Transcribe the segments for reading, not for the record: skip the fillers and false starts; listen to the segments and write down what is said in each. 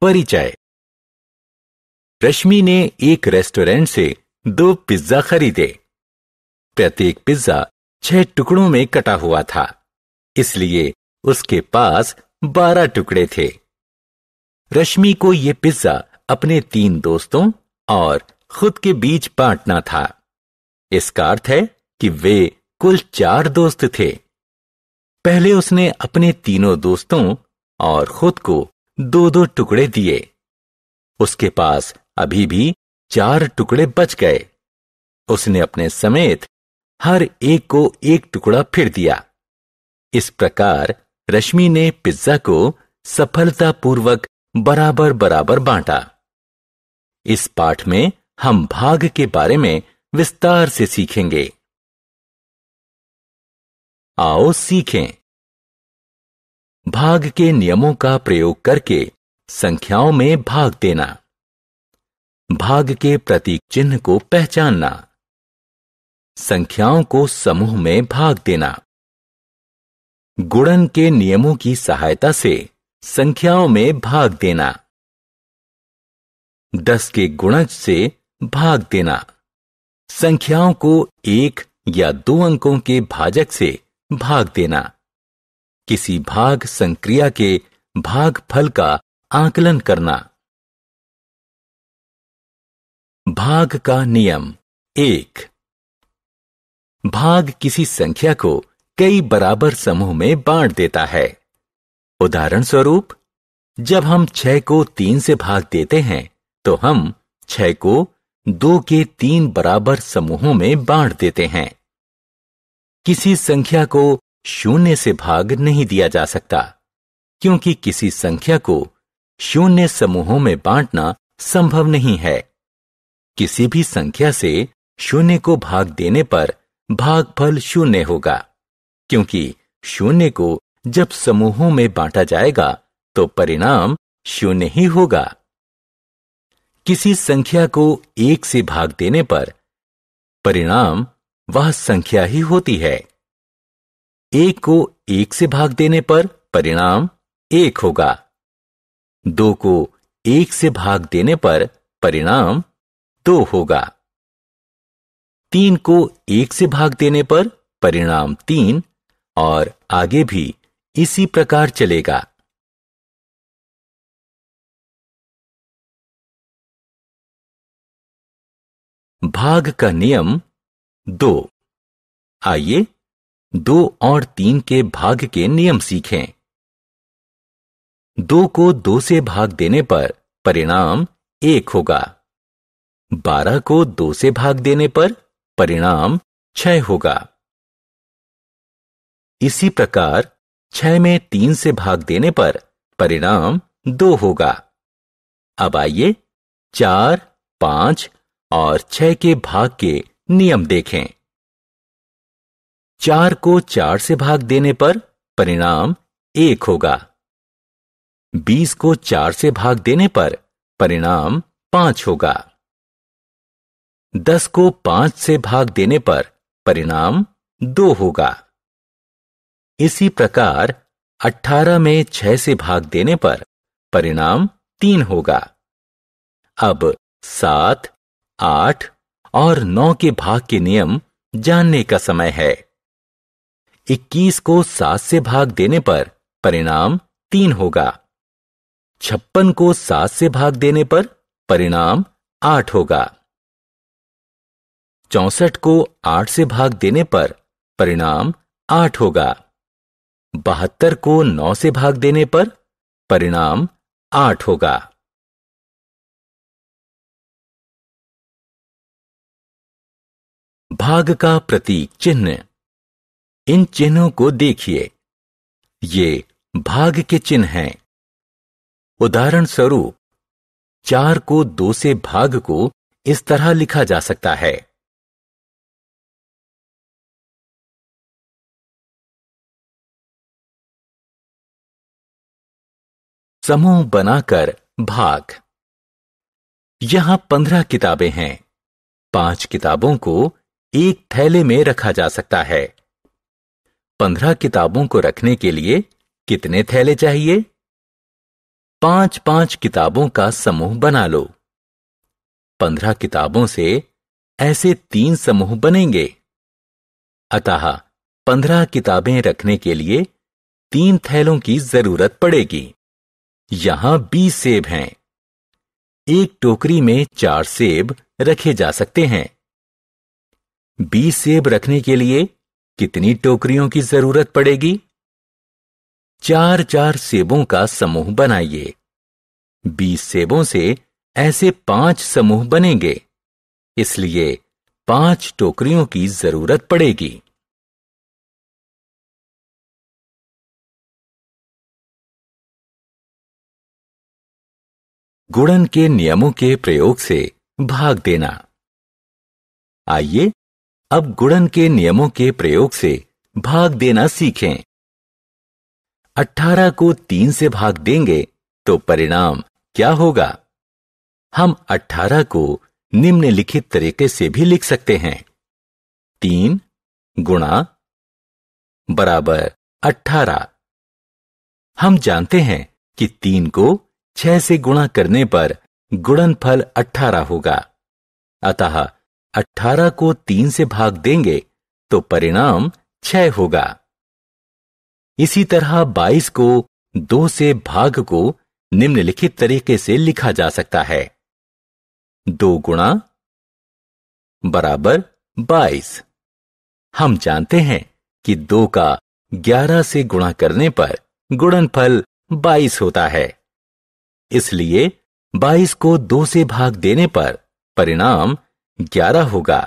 परिचय। रश्मि ने एक रेस्टोरेंट से 2 पिज्जा खरीदे। प्रत्येक पिज्जा 6 टुकड़ों में कटा हुआ था, इसलिए उसके पास 12 टुकड़े थे। रश्मि को ये पिज्जा अपने 3 दोस्तों और खुद के बीच बांटना था। इसका अर्थ है कि वे कुल 4 दोस्त थे। पहले उसने अपने तीनों दोस्तों और खुद को 2-2 टुकड़े दिए। उसके पास अभी भी 4 टुकड़े बच गए। उसने अपने समेत हर एक को 1 टुकड़ा फिर दिया। इस प्रकार रश्मि ने पिज्जा को सफलतापूर्वक बराबर बराबर बांटा। इस पाठ में हम भाग के बारे में विस्तार से सीखेंगे। आओ सीखें। भाग के नियमों का प्रयोग करके संख्याओं में भाग देना। भाग के प्रतीक चिन्ह को पहचानना। संख्याओं को समूह में भाग देना। गुणन के नियमों की सहायता से संख्याओं में भाग देना। 10 के गुणज से भाग देना। संख्याओं को 1 या 2 अंकों के भाजक से भाग देना। किसी भाग संक्रिया के भागफल का आकलन करना। भाग का नियम 1। भाग किसी संख्या को कई बराबर समूह में बांट देता है। उदाहरण स्वरूप, जब हम 6 को 3 से भाग देते हैं तो हम 6 को 2 के 3 बराबर समूहों में बांट देते हैं। किसी संख्या को 0 से भाग नहीं दिया जा सकता, क्योंकि किसी संख्या को 0 समूहों में बांटना संभव नहीं है। किसी भी संख्या से 0 को भाग देने पर भागफल 0 होगा, क्योंकि 0 को जब समूहों में बांटा जाएगा तो परिणाम 0 ही होगा। किसी संख्या को 1 से भाग देने पर परिणाम वह संख्या ही होती है। 1 को 1 से भाग देने पर परिणाम 1 होगा। 2 को 1 से भाग देने पर परिणाम 2 होगा। 3 को 1 से भाग देने पर परिणाम 3 और आगे भी इसी प्रकार चलेगा। भाग का नियम 2। आइए 2 और 3 के भाग के नियम सीखें। 2 को 2 से भाग देने पर परिणाम 1 होगा। 12 को 2 से भाग देने पर परिणाम 6 होगा। इसी प्रकार 6 में 3 से भाग देने पर परिणाम 2 होगा। अब आइए 4, 5 और 6 के भाग के नियम देखें। 4 को 4 से भाग देने पर परिणाम 1 होगा। 20 को 4 से भाग देने पर परिणाम 5 होगा। 10 को 5 से भाग देने पर परिणाम 2 होगा। इसी प्रकार 18 में 6 से भाग देने पर परिणाम 3 होगा। अब 7, 8 और 9 के भाग के नियम जानने का समय है। 21 को 7 से भाग देने पर परिणाम 3 होगा। 56 को 7 से भाग देने पर परिणाम 8 होगा। 64 को 8 से भाग देने पर परिणाम 8 होगा। 72 को 9 से भाग देने पर परिणाम 8 होगा। भाग का प्रतीक चिन्ह। इन चिन्हों को देखिए। ये भाग के चिन्ह हैं। उदाहरण स्वरूप 4 को 2 से भाग को इस तरह लिखा जा सकता है। समूह बनाकर भाग। यहां 15 किताबें हैं। 5 किताबों को एक थैले में रखा जा सकता है। 15 किताबों को रखने के लिए कितने थैले चाहिए? 5-5 किताबों का समूह बना लो। 15 किताबों से ऐसे 3 समूह बनेंगे। अतः 15 किताबें रखने के लिए 3 थैलों की जरूरत पड़ेगी। यहां 20 सेब हैं। एक टोकरी में 4 सेब रखे जा सकते हैं। 20 सेब रखने के लिए कितनी टोकरियों की जरूरत पड़ेगी? 4-4 सेबों का समूह बनाइए। 20 सेबों से ऐसे 5 समूह बनेंगे, इसलिए 5 टोकरियों की जरूरत पड़ेगी। गुणन के नियमों के प्रयोग से भाग देना। आइए अब गुणन के नियमों के प्रयोग से भाग देना सीखें। 18 को 3 से भाग देंगे तो परिणाम क्या होगा? हम 18 को निम्नलिखित तरीके से भी लिख सकते हैं। 3 गुणा बराबर 18। हम जानते हैं कि 3 को 6 से गुणा करने पर गुणनफल 18 होगा। अतः 18 को 3 से भाग देंगे तो परिणाम 6 होगा। इसी तरह 22 को 2 से भाग को निम्नलिखित तरीके से लिखा जा सकता है। 2 गुणा बराबर 22। हम जानते हैं कि 2 का 11 से गुणा करने पर गुणनफल 22 होता है। इसलिए 22 को 2 से भाग देने पर परिणाम 11 होगा।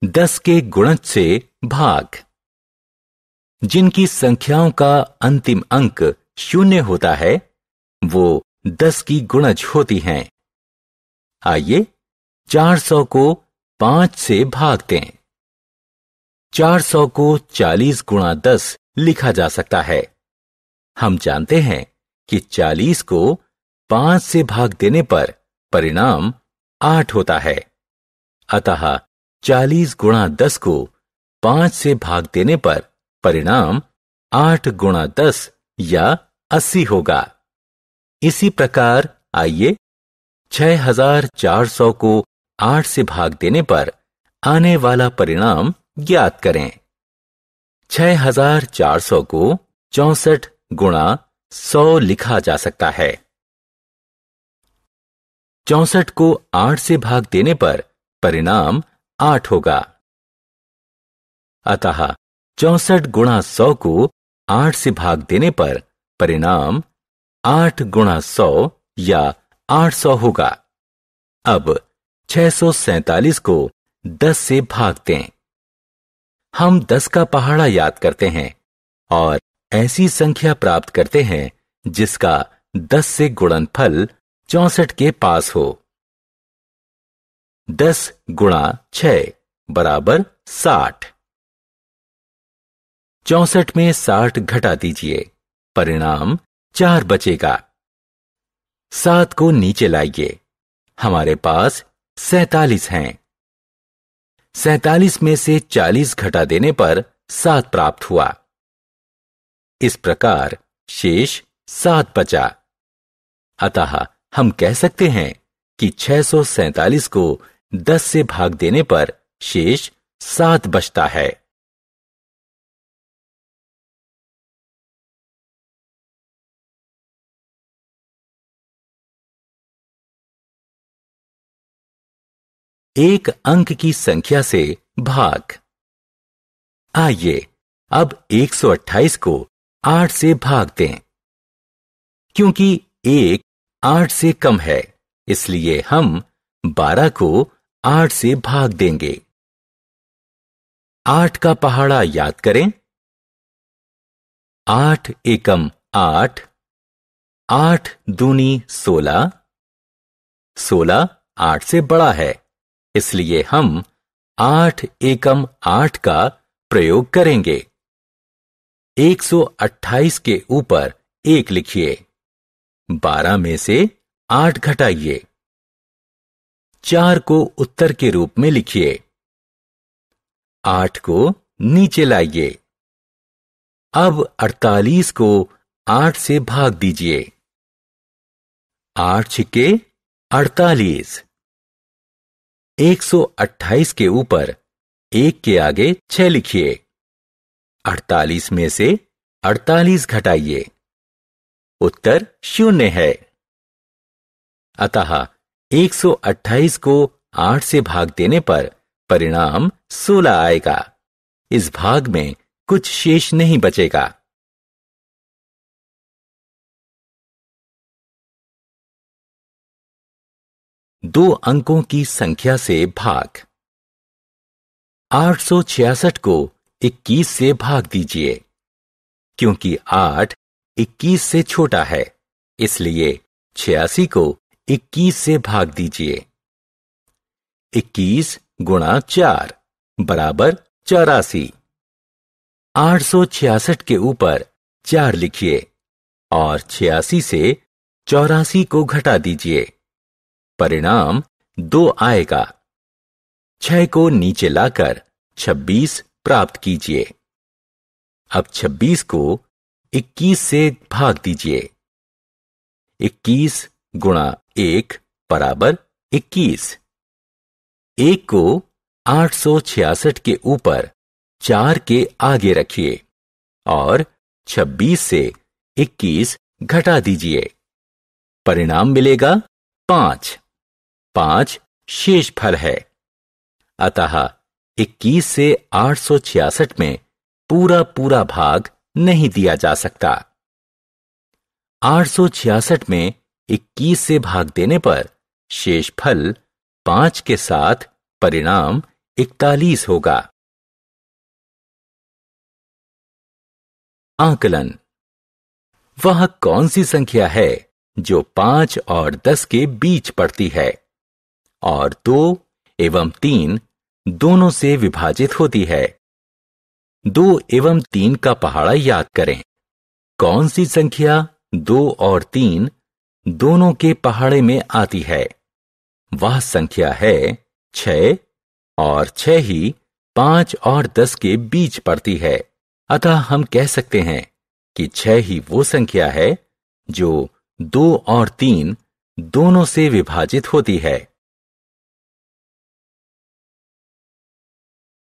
10 के गुणज से भाग। जिनकी संख्याओं का अंतिम अंक 0 होता है वो 10 की गुणज होती हैं। आइए 400 को 5 से भाग दें। 400 को 40 गुणा 10 लिखा जा सकता है। हम जानते हैं कि 40 को 5 से भाग देने पर परिणाम 8 होता है। अतः 40 गुणा 10 को 5 से भाग देने पर परिणाम 8 गुणा 10 या 80 होगा। इसी प्रकार आइए 6400 को 8 से भाग देने पर आने वाला परिणाम ज्ञात करें। 6400 को 64 गुणा 100 लिखा जा सकता है। 64 को 8 से भाग देने पर परिणाम 8 होगा। अतः 64 गुणा 100 को 8 से भाग देने पर परिणाम 8 गुणा 100 या 800 होगा। अब 647 को 10 से भाग दें। हम 10 का पहाड़ा याद करते हैं और ऐसी संख्या प्राप्त करते हैं जिसका 10 से गुणनफल 64 के पास हो। 10 गुणा 6 बराबर 60। 64 में 60 घटा दीजिए, परिणाम 4 बचेगा। 7 को नीचे लाइए, हमारे पास 47 हैं। 47 में से 40 घटा देने पर 7 प्राप्त हुआ। इस प्रकार शेष 7 बचा। अतः हम कह सकते हैं कि 647 को 10 से भाग देने पर शेष 7 बचता है। एक अंक की संख्या से भाग। आइए अब 128 को 8 से भाग दें। क्योंकि 1 8 से कम है, इसलिए हम 12 को 8 से भाग देंगे। 8 का पहाड़ा याद करें। 8 एकम 8, 8 दूनी 16, 16 8 से बड़ा है, इसलिए हम 8 एकम 8 का प्रयोग करेंगे। 128 के ऊपर 1 लिखिए। 12 में से 8 घटाइए। 4 को उत्तर के रूप में लिखिए। 8 को नीचे लाइए। अब 48 को 8 से भाग दीजिए। 8 छिक्के 48। 128 के ऊपर 1 के आगे 6 लिखिए। 48 में से 48 घटाइए। उत्तर 0 है। अतः 128 को 8 से भाग देने पर परिणाम 16 आएगा। इस भाग में कुछ शेष नहीं बचेगा। दो अंकों की संख्या से भाग। 866 को 21 से भाग दीजिए। क्योंकि 8 21 से छोटा है, इसलिए 86 को 21 से भाग दीजिए। 21 गुणा 4 बराबर 84। 866 के ऊपर 4 लिखिए और 86 से 84 को घटा दीजिए। परिणाम 2 आएगा। 6 को नीचे लाकर 26 प्राप्त कीजिए। अब 26 को 21 से भाग दीजिए। 21 गुणा 1 बराबर 21। 1 को 866 के ऊपर 4 के आगे रखिए और 26 से 21 घटा दीजिए। परिणाम मिलेगा 5। 5 शेषफल है। अतः 21 से 866 में पूरा भाग नहीं दिया जा सकता। 866 में 21 से भाग देने पर शेषफल 5 के साथ परिणाम 41 होगा। आकलन। वह कौन सी संख्या है जो 5 और 10 के बीच पड़ती है और 2 एवं 3 दोनों से विभाजित होती है? 2 एवं 3 का पहाड़ा याद करें। कौन सी संख्या 2 और 3 दोनों के पहाड़े में आती है? वह संख्या है 6 और 6 ही 5 और 10 के बीच पड़ती है। अतः हम कह सकते हैं कि 6 ही वो संख्या है जो 2 और 3 दोनों से विभाजित होती है।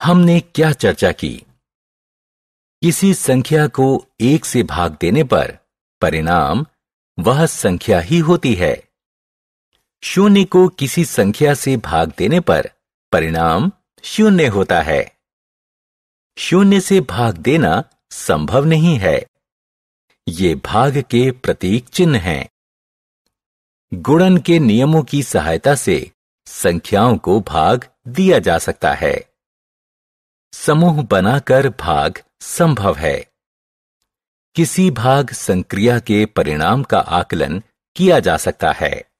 हमने क्या चर्चा की? किसी संख्या को 1 से भाग देने पर परिणाम वह संख्या ही होती है। 0 को किसी संख्या से भाग देने पर परिणाम 0 होता है। 0 से भाग देना संभव नहीं है। ये भाग के प्रतीक चिन्ह हैं। गुणन के नियमों की सहायता से संख्याओं को भाग दिया जा सकता है। समूह बनाकर भाग संभव है। किसी भाग संक्रिया के परिणाम का आकलन किया जा सकता है।